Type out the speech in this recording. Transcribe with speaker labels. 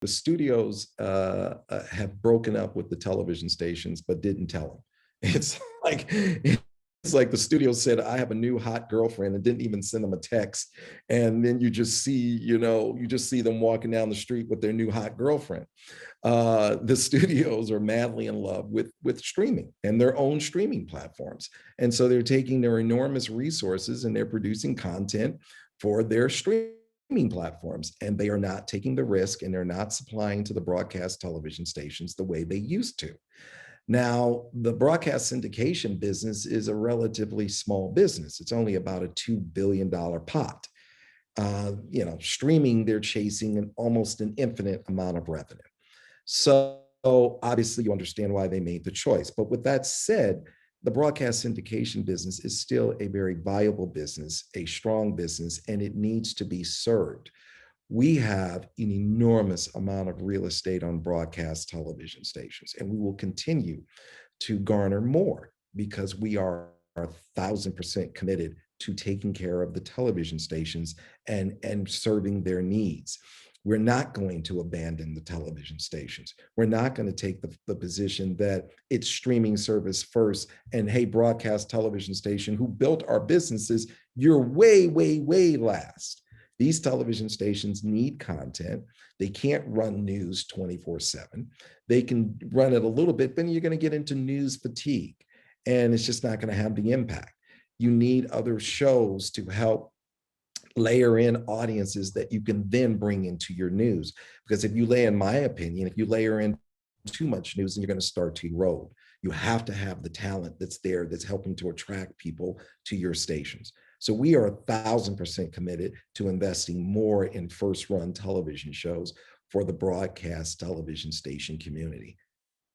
Speaker 1: the studios have broken up with the television stations, but didn't tell them. It's like it's like the studio said, "I have a new hot girlfriend," and didn't even send them a text. And then you just see them walking down the street with their new hot girlfriend. The studios are madly in love with streaming and their own streaming platforms, and so they're taking their enormous resources and they're producing content for their streaming platforms, and they are not taking the risk and they're not supplying to the broadcast television stations the way they used to. Now, the broadcast syndication business is a relatively small business. It's only about a $2 billion pot. Streaming, they're chasing an almost an infinite amount of revenue. So obviously, you understand why they made the choice. But with that said, the broadcast syndication business is still a very viable business, a strong business, and it needs to be served. We have an enormous amount of real estate on broadcast television stations, and we will continue to garner more because we are 1,000% committed to taking care of the television stations and serving their needs. We're not going to abandon the television stations. We're not going to take the position that it's streaming service first and, hey, broadcast television station who built our businesses, you're way, way, way last. These television stations need content. They can't run news 24/7. They can run it a little bit, but you're going to get into news fatigue, and it's just not going to have the impact. You need other shows to help layer in audiences that you can then bring into your news. Because if you lay, in my opinion, if you layer in too much news, then you're going to start to erode. You have to have the talent that's there that's helping to attract people to your stations. So we are 1,000% committed to investing more in first run television shows for the broadcast television station community.